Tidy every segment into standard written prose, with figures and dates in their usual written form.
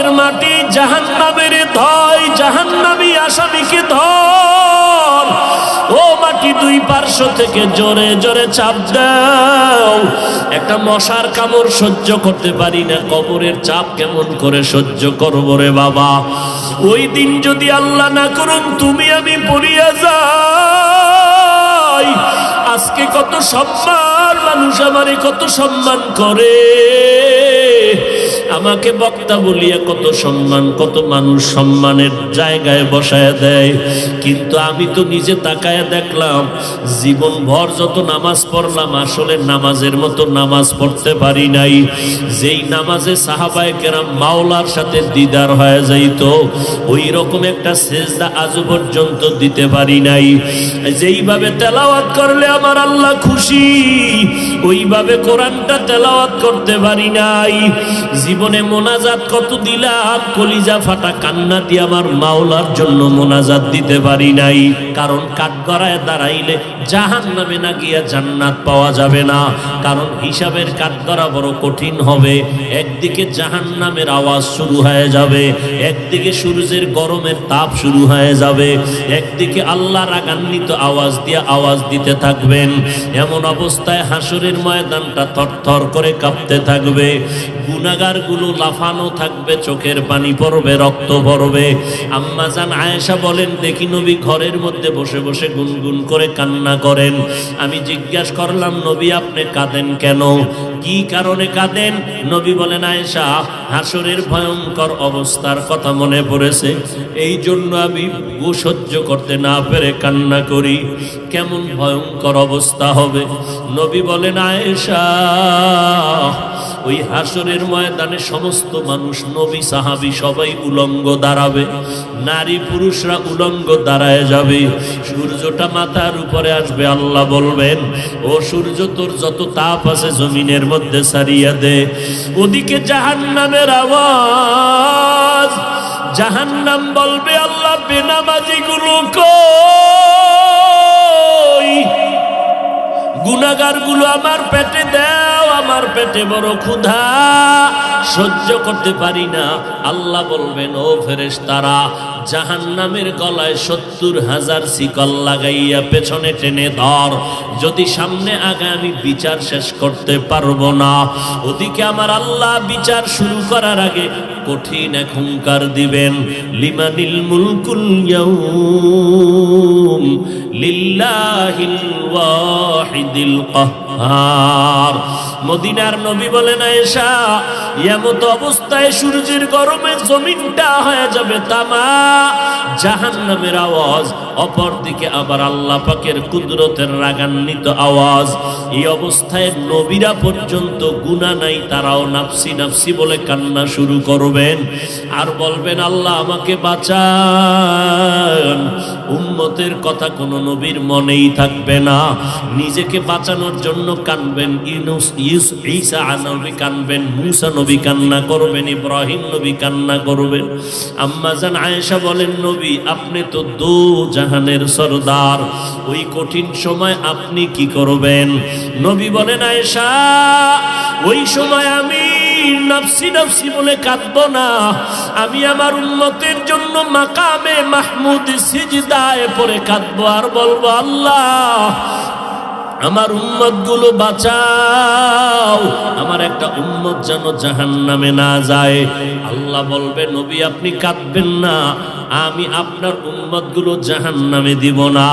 কবরের মাটি জাহান্নামের ধয়, জাহান্নামী আসামিকে ধর। ও মাটি দুই পার্শ্ব থেকে জোরে জোরে চাপ দাও। একটা মশার কামড় সহ্য করতে পারি না, কবরের চাপ কেমন করে সহ্য করবো রে বাবা। ওই দিন যদি আল্লাহ না করুন তুমি আমি পড়িয়া যাই, আজকে কত সম্মান, মানুষ আমারে কত সম্মান করে, আমাকে বক্তা বলিয়া কত সম্মান, কত মানুষ সম্মানের জায়গায় বসায় দেয়। কিন্তু আমি তো নিজে তাকায়া দেখলাম জীবন ভর যত নামাজ পড়লাম আসলে নামাজের মতো নামাজ পড়তে পারি নাই। যেই নামাজে সাহাবায়ে কেরাম মাওলার সাথে দিদার হয়ে যাইত, ওই রকম একটা সেজদা আজও পর্যন্ত দিতে পারি নাই। যেইভাবে তেলাওয়াত করলে আমার আল্লাহ খুশি, ওইভাবে কোরআনটা তেলাওয়াত করতে পারি নাই। জীবনে মোনাজাত কত দিলাম, কলিজা ফাটা কান্না দিয়ে আমার মাওলার জন্য মোনাজাত দিতে পারি নাই। কারণ কাঠগড়ায় দাঁড়াইলে জাহান্নামে না গিয়া জান্নাত পাওয়া যাবে না। কারণ হিসাবের কাঠগড়া বড় কঠিন হবে। একদিকে জাহান্নামের আওয়াজ শুরু হয়ে যাবে, একদিকে সূর্যের গরমের তাপ শুরু হয়ে যাবে, একদিকে আল্লাহ রাগান্বিত আওয়াজ দিয়ে আওয়াজ দিতে থাকবেন। এমন অবস্থায় হাসরের ময়দানটা থরথর করে কাঁপতে থাকবে, গুনাহগার গুলো লাফানো থাকবে, চোখের পানি পড়বে, রক্ত পড়বে। আম্মা জান আয়েশা বলেন, দেখি নবী ঘরের মধ্যে বসে বসে গুনগুন করে কান্না করেন। আমি জিজ্ঞাসা করলাম, নবী আপনি কাঁদেন কেন, কি কারণে কাঁদেন? নবী বলেন, আয়েশা হাসরের ভয়ঙ্কর অবস্থার কথা মনে পড়েছে, এই জন্য আমি সহ্য করতে না পেরে কান্না করি। কেমন ভয়ঙ্কর অবস্থা হবে? নবী বলেন, আয়েশা ওই হাসরের ময়দানে সমস্ত মানুষ, নবী সাহাবী সবাই উলঙ্গ দাঁড়াবে, নারী পুরুষরা উলঙ্গ দাঁড়ায় যাবে। সূর্যটা মাথার উপরে আসবে, আল্লাহ বলবেন, ও সূর্য তোর যত তাপ আছে জমিনের মধ্যে সারিয়া দে। ওদিকে জাহান্নামের আওয়াজ, জাহান্নাম বলবে, আল্লাহ বেনামাজি গুলো কই, গুনাহগার গুলো আমার পেটে দাও, আমার পেটে বড় ক্ষুধা, সহ্য করতে পারি না। আল্লাহ বলবেন, ও ফেরেশতারা জাহান্নামের গলায় 70,000 শিকল লাগাইয়া পেছনে টেনে ধর, যদি সামনে আগে আমি বিচার শেষ করতে পারবো না। ওদিকে আমার আল্লাহ বিচার শুরু করার আগে কঠিন এক হুঙ্কার দিবেন, লিমানিল মুলকুল ইয়াউম লিল্লাহিল ওয়াহিদিল কাহ্হার। মদিনার নবী বলেন, আয়েশা এমত অবস্থায় সূর্যের গরমে জমিনটা হয়ে যাবে তামা, জাহান্নামের আওয়াজ, অপরদিকে আবার আল্লাহ পাকের কুদরতের রাগান্বিত আওয়াজ। এই অবস্থায় নবীরা পর্যন্ত গুনাহ নাই, তারাও নাফসি নাফসি বলে কান্না শুরু করবেন আর বলবেন, আল্লাহ আমাকে বাঁচান। উম্মতের কথা কোনো নবীর মনেই থাকবে না, নিজেকে বাঁচানোর জন্য কানবেন। ঈসা নবী কানবেন, মুসা নবী কান্না করবেন, ইব্রাহিম নবী কান্না করবেন। আম্মা জান আয়েশা বলেন, নবী আপনি তো দো জাহানের সরদার, ওই কঠিন সময় আপনি কি করবেন? নবী বলেন, আয়েশা ওই সময় আমি নাফসি নাফসি বলে কাঁদবো না, আমি আমার উম্মতের জন্য মাকামে মাহমুদ সিজদায় পড়ে কাঁদবো আর বলবো, আল্লাহ আমার উম্মত গুলো বাঁচাও, আমার একটা উম্মত যেন জাহান্নামে না যায়। আল্লাহ বলবে, নবী আপনি কাঁদবেন না, আমি আপনার উম্মত গুলো জাহান্নামে দিব না,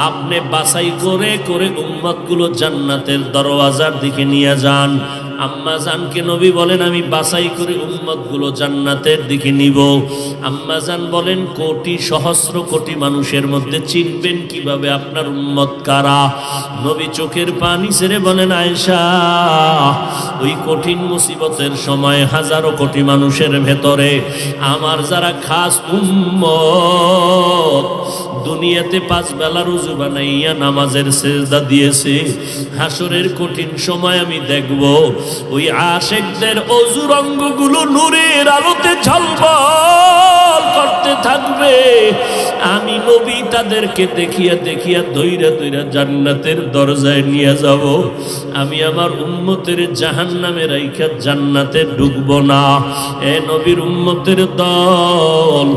আপনি বাছাই করে করে উম্মত গুলো জান্নাতের দরওয়াজার দিকে নিয়ে যান। আম্মা জানকে নবী বলেন, আমি বাছাই করে উম্মত গুলো জান্নাতের দিকে নিব। আম্মা জান বলেন, কোটি সহস্র কোটি মানুষের মধ্যে চিনবেন কিভাবে আপনার উম্মত কারা? নবী চোখের পানি ছেড়ে বলেন, আয়েশা ওই কঠিন মুসিবতের সময় হাজারো কোটি মানুষের ভেতরে আমার যারা খাস উম্মত, দুনিয়াতে 5 বেলা রুজু বানাইয়া নামাজের সেজদা দিয়েছে, হাসরের কঠিন সময় আমি দেখব ওই আশিকদের অজুর অঙ্গগুলো নূরের আলোতে ঝলমল করতে থাকবে। আমি নবী তাদেরকে দেখিয়া দেখিয়া দইরা দইরা জান্নাতের দরজায় নিয়ে যাব। আমি আমার উম্মতের জাহান্নামে রাইখা জান্নাতে ঢুকবো না। এ নবীর উম্মতের দল,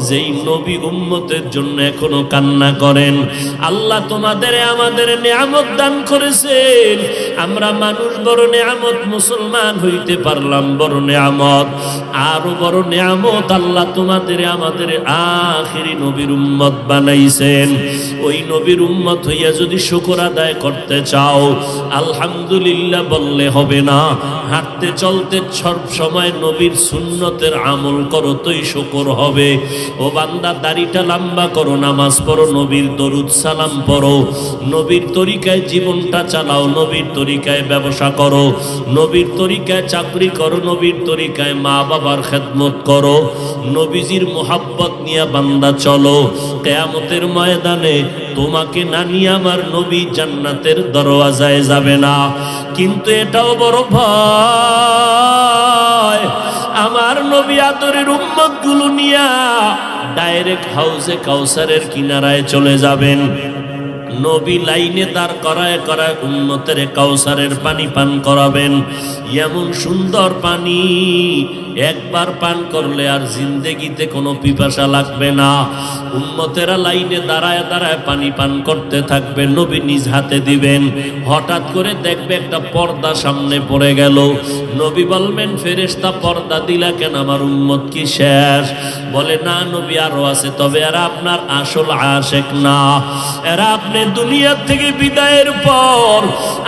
যেই নবী উম্মতের জন্য এখনো কান্না করেন, আল্লাহ তোমাদের আমাদের নিয়ামত দান করেছেন। আমরা মানুষ বড় নিয়ামত, মুসলমান হইতে পারলাম বড় নিয়ামত। আরো বড় নিয়ামত আল্লাহ তোমাদের আমাদের আখিরি নবীর উম্মত বানাইছেন। ওই নবীর উম্মত হইয়া যদি শুকর আদায় করতে চাও, আলহামদুলিল্লাহ বললে হবে না। হাঁটতে চলতে সব সময় নবীর সুন্নতের আমল করো, তোই শুকর হবে। ও বান্দা, দাড়িটা লম্বা করো, নামাজ পড়ো, নবীর দরুদ সালাম পড়ো, নবীর তরিকায় জীবনটা চালাও, নবীর তরিকায় ব্যবসা করো, নবীর তরিকায় চাকরি করো, নবীর তরিকায় মা বাবার খেদমত করো, নবীজির মোহাব্বত নিয়ে বান্দা চলো। কিয়ামতের ময়দানে তোমাকে না নিয়ে আমার নবী জান্নাতের দরওয়াজায় যাবে না। কিন্তু এটাও বড় ভয়, আমার নবী আদরের উম্মত গুলো নিয়া ডাইরেক্ট হাউজে কাউসারের কিনারায় চলে যাবেন। নবী লাইনে দাঁড় করায় করায় উম্মতের কাউসারের পানি পান করাবেন। এমন সুন্দর পানি, একবার পান করলে আর জিন্দেগিতে কোনো পিপাসা লাগবে না। উম্মতেরা লাইনে দাঁড়ায় দাঁড়ায় পানি পান করতে থাকবে, নবী নিজ হাতে দিবেন। হঠাৎ করে দেখবে একটা পর্দা সামনে পড়ে গেল। নবী বলবেন, ফেরেশতা পর্দা দিলা কেন, আমার উম্মত কি শেষ? বলে, না নবী আরো আছে, তবে এরা আপনার আসল আশেক না। এরা আপনি দুনিয়া থেকে বিদায়ের পর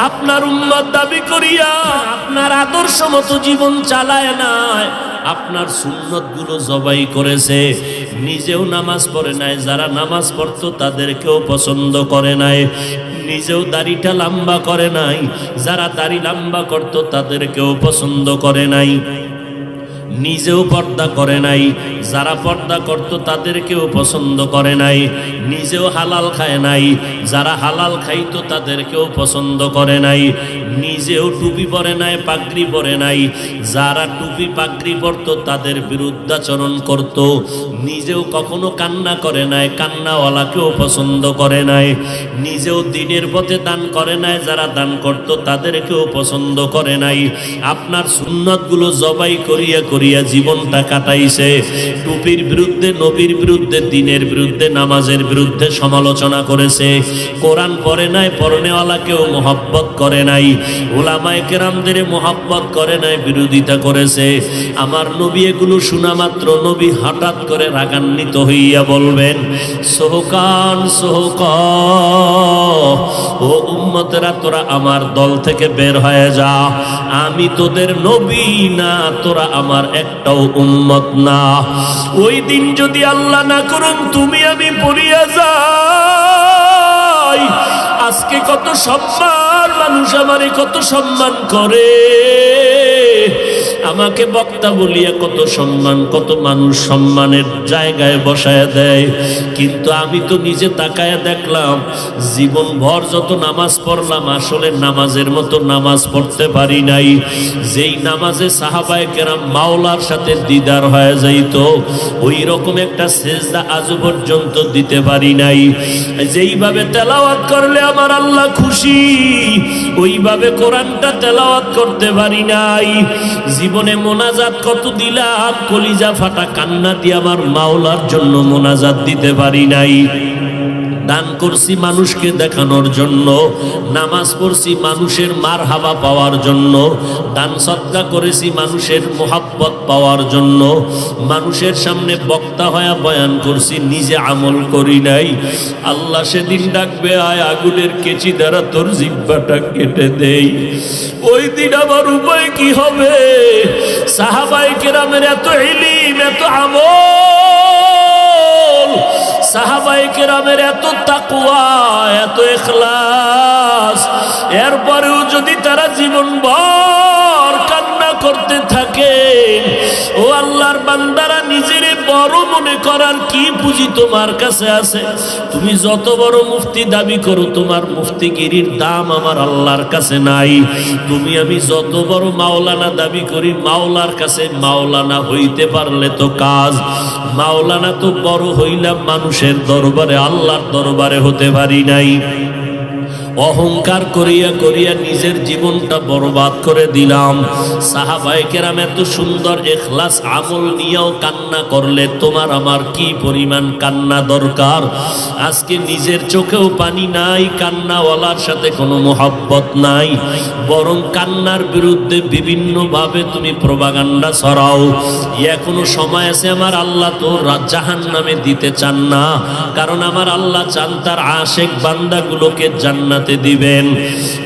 আপনার উম্মত দাবি করিয়া আপনার আদর্শ মতো জীবন চালায় নাই, আপনার সুন্নত গুলো জবাই করেছে। নিজেও নামাজ পড়ে নাই, যারা নামাজ পড়তো তাদেরকেও পছন্দ করে নাই। নিজেও দাড়িটা লম্বা করে নাই, যারা দাড়ি লম্বা করতো তাদেরকেও পছন্দ করে নাই। নিজেও পর্দা করে নাই, যারা পর্দা করতো তাদেরকেও পছন্দ করে নাই। নিজেও হালাল খায় নাই, যারা হালাল খাইতো তাদেরকেও পছন্দ করে নাই। নিজেও টুপি পরে নাই, পাগড়ি পরে নাই, যারা টুপি পাগড়ি পরতো তাদের বিরুদ্ধাচরণ করত। নিজেও কখনো কান্না করে নাই, কান্নাওয়ালাকেও পছন্দ করে নাই। নিজেও দিনের পথে দান করে নাই, যারা দান করতো তাদেরকেও পছন্দ করে নাই। আপনার সুন্নতগুলো জবাই করিয়া করিয়া জীবনটা কাটাইছে। টুপির বিরুদ্ধে, নবীর বিরুদ্ধে, দিনের বিরুদ্ধে, নামাজের বিরুদ্ধে সমালোচনা করেছে। কোরআন পড়ে নাই, পড়নেওয়ালাকেও মোহাব্বত করে নাই, উলামায়ে কেরামদের মোহাব্বত করে নাই, বিরোধিতা করেছে। আমার নবী এগুলো শোনা মাত্র নবী হঠাৎ করে রাগান্বিত হইয়া বলবেন, সোহকান সোহক, ও উম্মতেরা তোরা আমার দল থেকে বের হয়ে যা। আমি তোদের নবী না, তোরা আমার একটাও উম্মত না। ওই দিন যদি আল্লাহ না করুন তুমি আমি পড়িয়া যাই, আজকে কত সম্মান, মানুষ আমারে কত সম্মান করে, আমাকে বক্তা বলিয়া কত সম্মান, কত মানুষ সম্মানের জায়গায় বসায় দেয়। কিন্তু আমি তো নিজে তাকায়া দেখলাম, জীবন ভর যত নামাজ পড়লাম, আসলে নামাজের মতো নামাজ পড়তে পারি নাই। যেই নামাজে সাহাবায়ে কেরাম মাওলার সাথে দিদার হয়ে যাইত, ওই রকম একটা সেজদা আজও পর্যন্ত দিতে পারি নাই। যেইভাবে তেলাওয়াত করলে আমার আল্লাহ খুশি, ওইভাবে কোরআনটা তেলাওয়াত করতে পারি নাই। জীবনে মোনাজাত কত দিলাম, কলিজা ফাটা কান্না দিয়ে আমার মাওলার জন্য মোনাজাত দিতে পারি নাই। দান করছি মানুষকে দেখানোর জন্য, নামাজ পড়ছি মানুষের মারহাবা পাওয়ার জন্য, দান সদকা করেছি মানুষের মোহাব্বত পাওয়ার জন্য, মানুষের সামনে বক্তা হয়ে বয়ান করছি, নিজে আমল করি নাই। আল্লাহ সেদিন ডাকবে, আয় আগুনের কেচি দ্বারা তোর জিহ্বাটা কেটে দেই। ওই দিন আমার উপায় কি হবে? সাহাবায়ে কেরামের এত ইলম, এত আমল, সাহাবায়ে কেরামের এত তাকওয়া, এত ইখলাস, এরপরেও যদি তারা জীবনভর কান্না করতে থাকে, ও আল্লাহর বান্দারা নিজের বড় মনে করার কি পুঁজি তোমার কাছে আছে? তুমি যত বড় মুফতি দাবি করো, তোমার মুফতিগিরির দাম আমার আল্লাহর কাছে নাই। তুমি আমি যত বড় মাওলানা দাবি করি, মাওলার কাছে মাওলানা হইতে পারলে তো কাজ। মাওলানা তো বড় হইলাম মানুষের দরবারে, আল্লাহর দরবারে হতে পারি নাই। অহংকার করিয়া করিয়া নিজের জীবনটা বরবাদ করে দিলাম। সাহাবায়ে কেরাম এত সুন্দর ইখলাস আমল নিয়েও কান্না করলে তোমার আমার কি পরিমাণ কান্না দরকার? আজকে নিজের চোখেও পানি নাই, কান্নাওয়ালার সাথে কোনো মোহাব্বত নাই, বরং কান্নার বিরুদ্ধে বিভিন্নভাবে তুমি প্রপাগান্ডা ছড়াও। এখনো সময় আছে, আমার আল্লাহ তো জাহান্নামে দিতে চান না, কারণ আমার আল্লাহ চান তার আশেক বান্দাগুলোকে জান্নাতে দিবেন।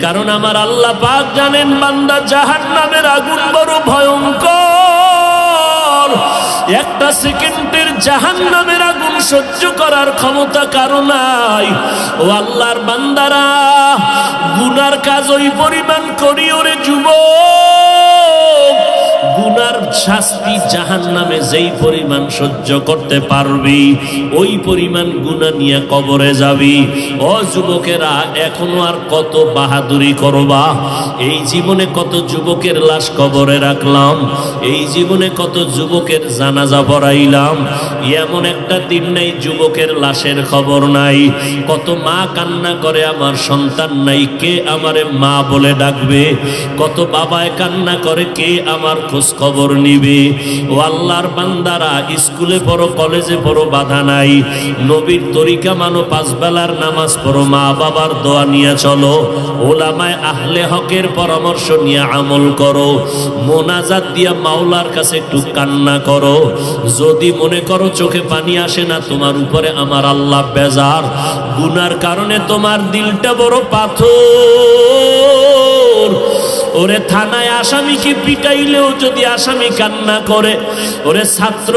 কারণ আমার আল্লাহ পাক জানেন বান্দা জাহান্নামের আগুন বড় ভয়ঙ্কর। একটা সেকেন্ডের জাহান্নামের আগুন সহ্য করার ক্ষমতা কারো নাই। ও আল্লাহর বান্দারা, গুনার কাজ ওই পরিমাণ করিও রে যুবক, গুনার শাস্তি জাহান্নামে যেই পরিমাণ সহ্য করতে পারবি ওই পরিমাণ গুনাহ নিয়ে কবরে যাবি। ও যুবকেরা, এখনো আর কত বাহাদুরি করবা? এই জীবনে কত যুবকের লাশ কবরে রাখলাম, এই জীবনে কত যুবকের জানাজা পড়াইলাম, এমন একটা দিন নাই যুবকের লাশের খবর নাই। কত মা কান্না করে আমার সন্তান নাই, কে আমারে মা বলে ডাকবে? কত বাবায় কান্না করে, কে আমার খোঁজ খবর নিবে? ও আল্লাহর বান্দারা, স্কুলে পড়ো, কলেজে পড়ো, বাধা নাই। নবীর তরিকা মানো, পাঁচ বেলার নামাজ পড়ো, মা বাবার দোয়া নিয়ে চলো, ওলামায়ে আহলে হকের পরামর্শ নিয়ে আমল করো, মোনাজাত দিয়া মাওলার কাছে একটু কান্না করো। যদি মনে করো চোখে পানি আসে না, তোমার উপরে আমার আল্লাহ বেজার, গুনার কারণে তোমার দিলটা বড় পাথর। ওরে থানায় আসামিকে পিটাইলেও যদি আসামি কান্না করে, ওরে ছাত্র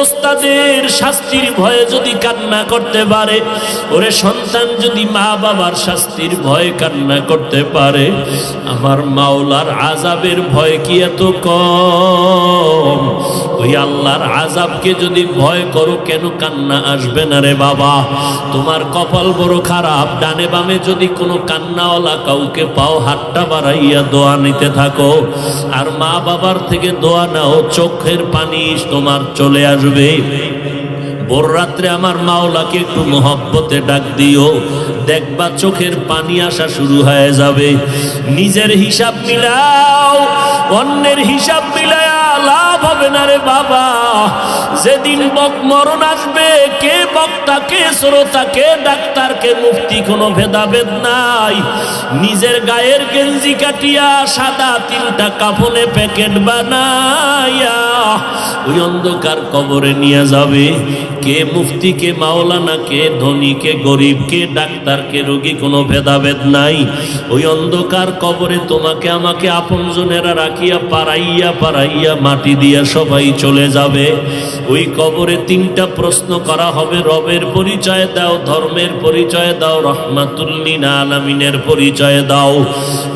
ওস্তাদের শাস্তির ভয়ে যদি কান্না করতে পারে, ওরে সন্তান যদি মা বাবার শাস্তির ভয়ে কান্না করতে পারে, আমার মাওলার আযাবের ভয় কি এত কম? ওই আল্লাহর আযাবকে যদি ভয় করো, কেন কান্না আসবে না রে বাবা? তোমার কপাল বড় খারাপ, ডানে বামে যদি কোনো কান্নাওয়ালা কাউকে পাও, হাতটা বাড়াইয়া দোয়া নিতে থাকো, আর মা বাবার থেকে দোয়া নাও, চোখের পানি তোমার চলে আসবে। ভোর রাত্রে আমার মাওলাকে একটু মোহব্বতে ডাক দিও, দেখবা চোখের পানি আসা শুরু হয়ে যাবে। নিজের হিসাব মিলাও, অন্যের হিসাব মিলায়া লাভ হবে না রে বাবা। যেদিন মরণ আসবে, কে বক্তা, কে শ্রোতা, কে ডাক্তার, কে মুফতি, কোনো ভেদাভেদ নাই। নিজের গায়ের গেঞ্জি কাটিয়া সাদা তিনটা কাফনে প্যাকেট বানাইয়া ওই অন্ধকার কবরে নিয়ে যাবে। কে মুফতি, কে মাওলানা, কে ধনী, কে গরিব, কে ডাক্তার, কে রোগী, কোনো ভেদাভেদ নাই। ওই অন্ধকার কবরে তোমাকে আমাকে আপনজনেরা রাখিয়া পাড়াইয়া পাড়াইয়া মাটি দিয়া সবাই চলে যাবে। ওই কবরে তিনটা প্রশ্ন করা হবে, রবের পরিচয় দাও, ধর্মের পরিচয় দাও, রহমাতুল লিল আলামিনের পরিচয় দাও।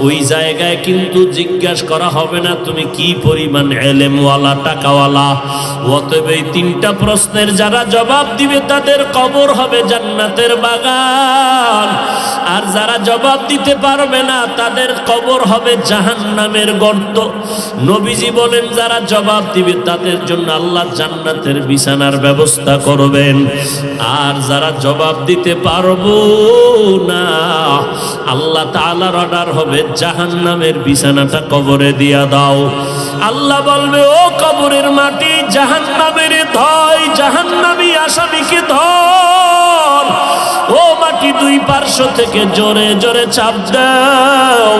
ওই জায়গায় কিন্তু জিজ্ঞাসা করা হবে না তুমি কি পরিমাণ এলেমওয়ালা, টাকাওয়ালা। অতএব এই তিনটা প্রশ্নের যারা জবাব দিবে তাদের কবর হবে জান্নাতের বাগান, আর যারা জবাব দিতে পারবে না তাদের কবর হবে জাহান্নামের গর্ত। নবীজি বলেন যারা জবাব দিবে তাদের জন্য আল্লাহ জান্নাতের বিছানার ব্যবস্থা করবেন, আর যারা জবাব দিতে পারবো না আল্লাহ তাআলার অর্ডার হবে জাহান্নামের বিছানাটা কবরে দিয়া দাও। আল্লাহ বলবে, ও কবরের মাটি, জাহান্নামের ধর, জাহান্নামী আসামিকে ধর। ও মাটি, দুই পার্শ্ব থেকে জোরে জোরে চাপ দাও।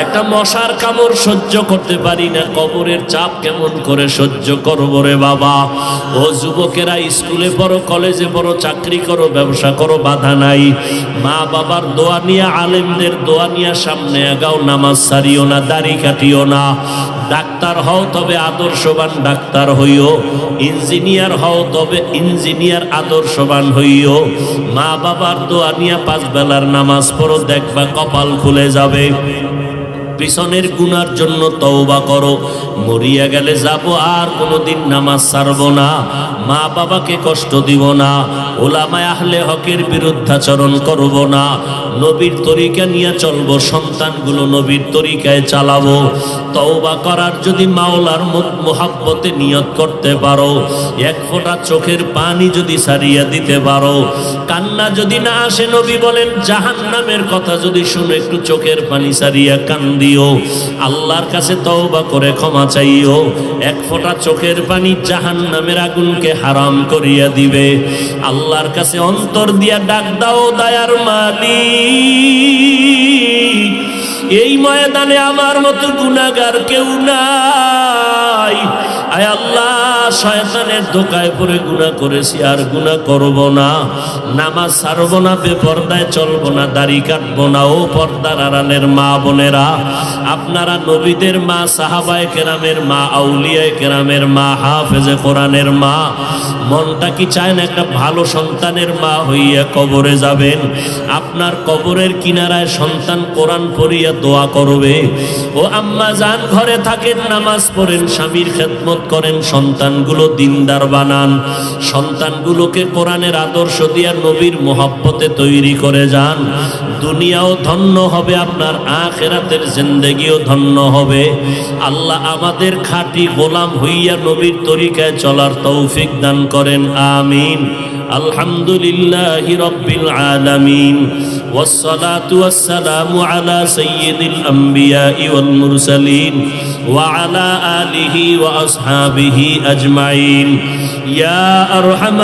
একটা মশার কামড় সহ্য করতে পারি না, কবরের চাপ কেমন করে সহ্য করবো রে বাবা? ও যুবকেরা, স্কুলে পড়ো, কলেজে পড়ো, চাকরি করো, ব্যবসা করো, বাধা নাই। মা বাবার দোয়া নিয়ে, আলেমদের দোয়া নিয়ে সামনে আগাও, নামাজ ছাড়িও না, দাড়ি কাটিও না। ডাক্তার হও তবে আদর্শবান ডাক্তার হইও, ইঞ্জিনিয়ার হও তবে ইঞ্জিনিয়ার আদর্শবান হইও। মা বাবার দোয়া নিয়ে পাঁচ বেলার নামাজ পড়ো, দেখবা কপাল খুলে যাবে। পিছনের গুনার জন্য তওবা করো, মরিয়া গেলে যাব, আর কোনোদিন নামাজ ছাড়ব না, মা বাবাকে কষ্ট দিব না, ওলামায়ে আহলে হকের বিরুদ্ধাচরণ করব না, নবীর তরিকা নিয়ে চলবো, সন্তানগুলো নবীর তরিকায় চালাবো। তওবা করার যদি মাওলার মুহাব্বতে নিয়ত করতে পারো, এক ফোঁটা চোখের পানি যদি ছাড়িয়ে দিতে পারো, কান্না যদি না আসে, নবী বলেন জাহান্নামের কথা যদি শুনে একটু চোখের পানি ছাড়িয়া কান্দিও, আল্লাহর কাছে তওবা করে ক্ষমা চাইও, এক ফোঁটা চোখের পানি জাহান্নামের আগুনকে হারাম করিয়া দিবে। আল্লাহর কাছে অন্তর দিয়া ডাক দাও, দয়ার মালিক, এই ময়দানে আমার মতো গুনাহগার কেউ নাই। আয় আল্লাহ, শয়তানের ধোঁকায় পড়ে গুনাহ করেছি, আর গুনাহ করব না, নামাজ ছাড়ব না, বেপরদায় চলব না, দাড়ি কাটবো না। ও পর্দার আড়ালের মা বোনেরা, আপনারা নবীদের মা, সাহাবায়ে কেরামের মা, আউলিয়ায়ে কেরামের মা, হাফেজে কোরআনের মা, মনটা কি চায় না একটা ভালো সন্তানের মা হইয়া কবরে যাবেন? আপনার কবরের কিনারায় সন্তান কোরআন পড়িয়া দোয়া করবে। ও আম্মা জান, ঘরে থাকেন, নামাজ পড়েন, স্বামীর খেদমত করেন, সন্তানগুলো দিনদার বানান, সন্তানগুলোকে কোরআনের আদর্শ দিয়া নবীর মোহাব্বতে তৈরি করে যান। দুনিয়াও ধন্য হবে, আপনার আখিরাতের জিন্দেগিও ধন্য হবে। আল্লাহ আমাদের খাঁটি গোলাম হইয়া নবীর তরিকায় চলার তৌফিক দান করেন, আমিন। আলহামদুলিল্লাহি রাব্বিল আলামিন, والصلاة والسلام على سيد الأنبياء والمرسلين وعلى آله وأصحابه أجمعين يا أرحم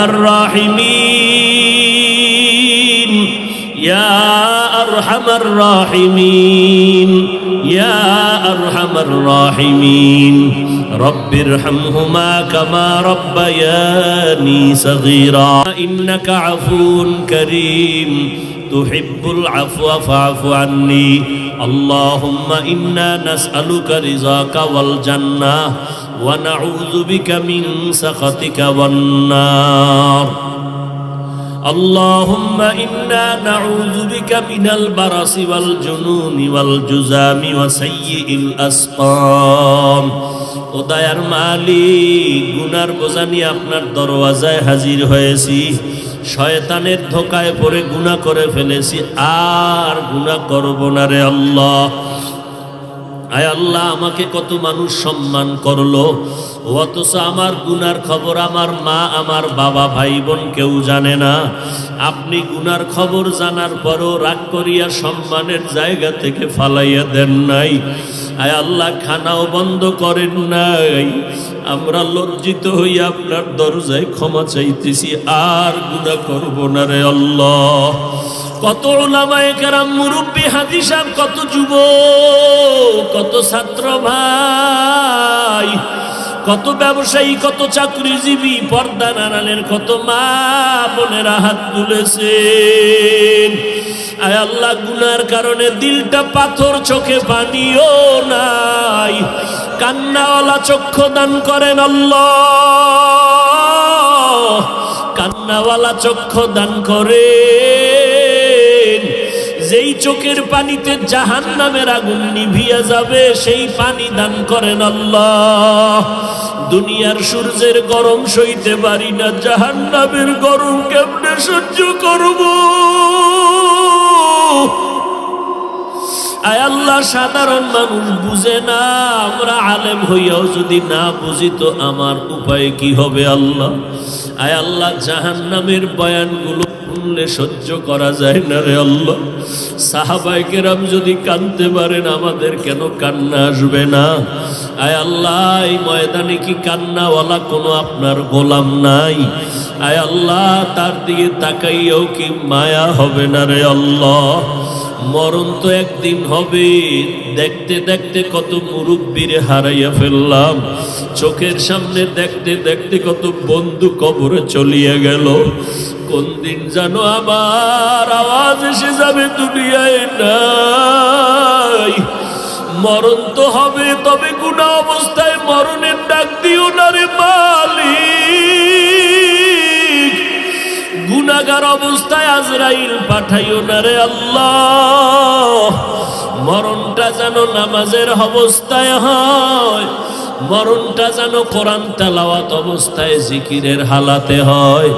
الراحمين يا أرحم الراحمين يا أرحم الراحمين رب ارحمهما كما ربياني صغيرا إنك عفو كريم تحب العفو فاعف عني اللهم إنا نسألك رضاك والجنة ونعوذ بك من سخطك والنار اللهم إنا نعوذ بك من البرص والجنون والجذام وسيء الأسقام ও দয়ার মালিক, গুনার বোঝা নিয়ে আপনার দরওয়াজায় হাজির হয়েছি, শয়তানের ধোকায় পড়ে গুনাহ করে ফেলেছি, আর গুনাহ করব না রে আল্লাহ। আয় আল্লাহ, আমাকে কত মানুষ সম্মান করলো, অথচ আমার গুনার খবর আমার মা, আমার বাবা, ভাই বোন কেউ জানে না। আপনি গুনার খবর জানার পরও রাগ করিয়া সম্মানের জায়গা থেকে ফালাইয়া দেন নাই। আয় আল্লাহ, খানাও বন্ধ করেন নাই। আমরা লজ্জিত হইয়া আপনার দরজায় ক্ষমা চাইতেছি, আর গুনাহ করব না রে আল্লাহ। কত উলামায়ে কেরাম, মুরব্বী, হাজী সাহেব, কত যুবক, কত ছাত্র ভাই, কত ব্যবসায়ী, কত চাকরিজীবী, পর্দা নাড়ালের কত মা বোনেরা হাত তুলেছেন। আয় আল্লাহ, গুনার কারণে দিলটা পাথর, চোখে পানিও নাই, কান্নাওয়ালা চক্ষু দান করেন আল্লাহ, কান্নাওয়ালা চক্ষু দান করেন। যেই চোখের পানিতে জাহান্নামের আগুন নিভিয়া যাবে, সেই পানি দান করেন আল্লাহ। দুনিয়ার সূর্যের গরম সইতে পারি না, জাহান্নামের গরম কেমনে সহ্য করব? আয় আল্লাহ, সাধারণ মানুষ বুঝে না, আমরা আলেম হইয়াও যদি না বুঝি তো আমার উপায় কি হবে আল্লাহ? আয় আল্লাহ, জাহান্নামের বয়ানগুলো শুনলে সহ্য করা যায় না রে আল্লাহ। সাহাবায়ে কেরাম যদি কাঁদতে পারেন, আমাদের কেন কান্না আসবে না? আয় আল্লাহ, এই ময়দানে কি কান্নাওয়ালা কোনো আপনার গোলাম নাই? আয় আল্লাহ, তার দিকে তাকাইয়াও কি মায়া হবে না রে আল্লাহ? মরণ তো একদিন হবে, দেখতে দেখতে কত মুরব্বীরে হারাইয়া ফেললাম, চোখের সামনে দেখতে দেখতে কত বন্ধু কবরে চলিয়া গেল। কোন দিন জানো আমার আওয়াজ এসে যাবে দুনিয়ায় নাই। মরণ তো হবে, তবে গুনাহ অবস্থায় মরণের ডাক দিও না রে মালিক, গুনাহগার অবস্থায় আজরাইল পাঠাইও না রে আল্লাহ। মরণটা যেন নামাজের অবস্থায় হয়, মরণটা যেন কোরআন তেলাওয়াত অবস্থায় জিকিরের হালাতে হয়,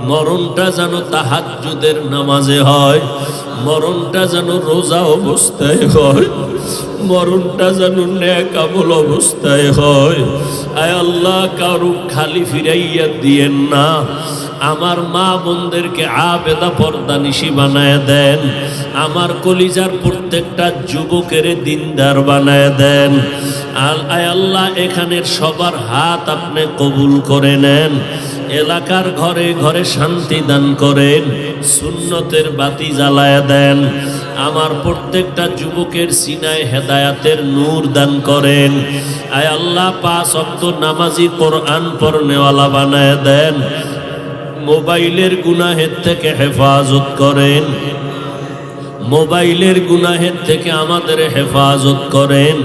মরণটা যেন তাহাজ্জুদের নামাজে হয়, মরণটা যেন রোজা অবস্থায় হয়, মরণটা যেন নেক আমল অবস্থায় হয়। আয় আল্লাহ, কারু খালি ফিরাইয়া দিয়েন না। আমার মা বোনদেরকে আবেদা পর্দানিশী বানায় দেন। আমার কলিজার প্রত্যেকটা যুবকের দিনদার বানায় দেন। আয় আল্লাহ, এখানের সবার হাত আপনি কবুল করে নেন। এলাকার ঘরে ঘরে শান্তি দান করেন, সুন্নতের বাতি জ্বালায় দেন। আমার প্রত্যেকটা যুবকের সিনায় হেদায়াতের নূর দান করেন। আয় আল্লাহ, 5 ওয়াক্ত নামাজি কোরআন পড়নেওয়ালা বানায় দেন। মোবাইলের গুনাহের থেকে হেফাজত করেন, মোবাইলের গুনাহের থেকে আমাদের হেফাজত করেন।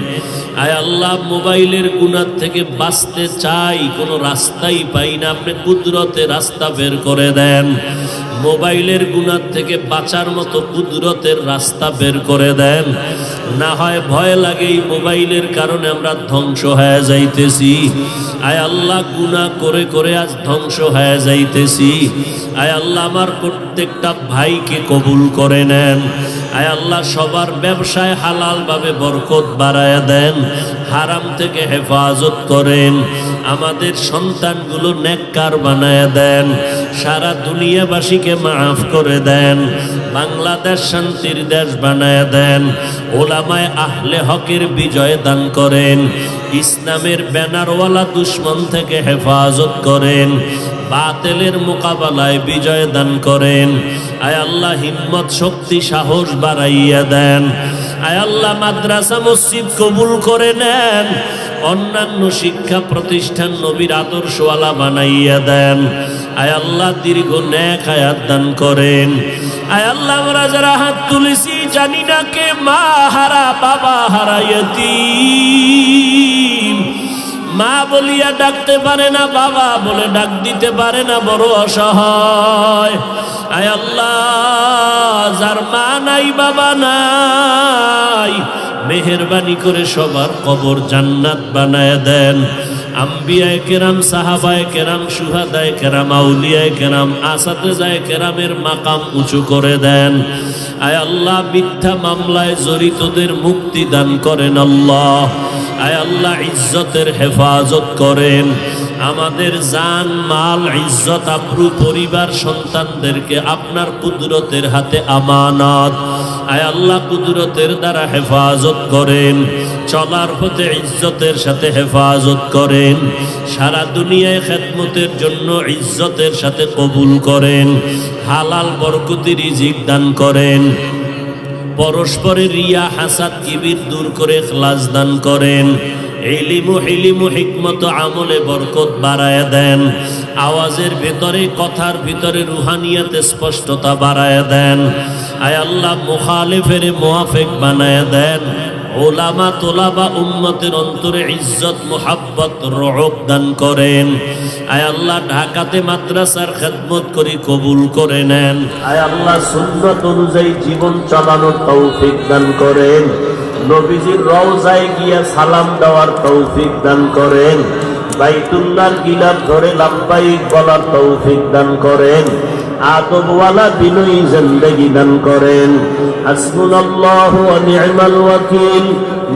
আয় আল্লাহ, মোবাইলের গুনাহ থেকে বাঁচতে চাই, কোনো রাস্তাই পাই না, আপনি কুদরতে রাস্তা বের করে দেন। মোবাইলের গুনাহ থেকে বাঁচার মতো কুদরতের রাস্তা বের করে দেন। না হয় ভয় লাগে এই মোবাইলের কারণে আমরা ধ্বংস হয়ে যাইতেছি। আয় আল্লাহ, গুনাহ করে করে আজ ধ্বংস হয়ে যাইতেছি। আয় আল্লাহ, আমার প্রত্যেকটা ভাইকে কবুল করে নেন। আয় আল্লাহ, সবার ব্যবসায় হালালভাবে বরকত বাড়ায়া দেন, হারাম থেকে হেফাজত করেন। আমাদের সন্তানগুলো নেককার বানায়া দেন, সারা দুনিয়াবাসীকে মাফ করে দেন। বাংলাদেশ শান্তির দেশ বানায়া দেন। ওলামায়ে আহলে হকের বিজয় দান করেন। ইসলামের ব্যানারওয়ালা দুশ্মন থেকে হেফাজত করেন। বাতিলের মোকাবেলায় বিজয় দান করেন। আয় আল্লাহ, হিম্মত শক্তি সাহস বাড়াইয়া দেন। আয় আল্লাহ, মাদ্রাসা মসজিদ কবুল করে নেন। অন্যান্য শিক্ষা প্রতিষ্ঠান নবীর আদর্শওয়ালা বানাইয়া দেন। আয় আল্লাহ, দীর্ঘ নেক হায়াত দান করেন। আয় আল্লাহ, আমরা যারা হাত তুলেছি জানি না কে মা হারা, বাবা হারা, ইয়তীম, মা বলিয়া ডাকতে পারে না, বাবা বলে ডাক দিতে পারে না, বড় অসহায়। আয় আল্লাহ, যার মা নাই বাবা নাই, মেহেরবানি করে সবার কবর জান্নাত বানায় দেন। আম্বিয়ায়ে কেরাম, সাহাবায়ে কেরাম, শুহাদায়ে কেরাম, আউলিয়ায়ে কেরাম, আসাতেজায়ে কেরামের মাকাম উঁচু করে দেন। আয় আল্লাহ, মিথ্যা মামলায় জড়িতদের মুক্তি দান করেন আল্লাহ। আয় আল্লাহ, ইজ্জতের হেফাজত করেন। আমাদের জান মাল ইজ্জত আব্রু পরিবার সন্তানদেরকে আপনার কুদরতের হাতে আমানত। আয় আল্লাহ, কুদরতের দ্বারা হেফাজত করেন। চলার পথে ইজ্জতের সাথে হেফাজত করেন। সারা দুনিয়ায় খেদমতের জন্য ইজ্জতের সাথে কবুল করেন। হালাল বরকতি রিজিক দান করেন। পরস্পরের রিয়া হাসাদ কিবির দূর করে ইখলাস দান করেন। ইলমু হিলিমু হিকমত আমলে বরকত বাড়ায় দেন। আওয়াজের ভিতরে, কথার ভিতরে রুহানিয়াতে স্পষ্টতা বাড়ায় দেন। আয় আল্লাহ, মুখালিফের মুওয়াফিক বানায় দেন। ওলামা তোলাবা উম্মতের অন্তরে ইজ্জত মুহাব্বত রহব দান করেন। আয় আল্লাহ, ঢাকাতে মাদ্রাসার খেদমত করি কবুল করে নেন। আয় আল্লাহ, সুন্নাত অনুযায়ী জীবন চালানোর তৌফিক দান করেন। নবীজির রওজায় গিয়া সালাম দেওয়ার তৌফিক দান করেন। বাইতুল্লাহর গিলাফ ধরে লাব্বাইক বলার তৌফিক দান করেন। আদবওয়ালা বিনয়ী জিন্দেগি দান করেন। হাসবুনাল্লাহু ওয়া নি'মাল ওয়াকিল,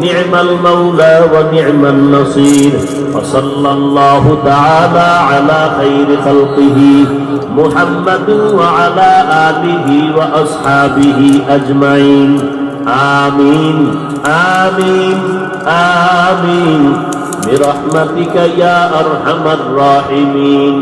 নি'মাল মাওলা ওয়া নি'মান নাসির। ওয়া সাল্লাল্লাহু তাআলা আলা খাইরি খালকিহি মুহাম্মাদিন ওয়া আলা আলিহি ওয়া আসহাবিহি আজমাইন। আমিন আমিন আমিন বিরহমাতিকা ইয়া আরহামার রাহিমিন।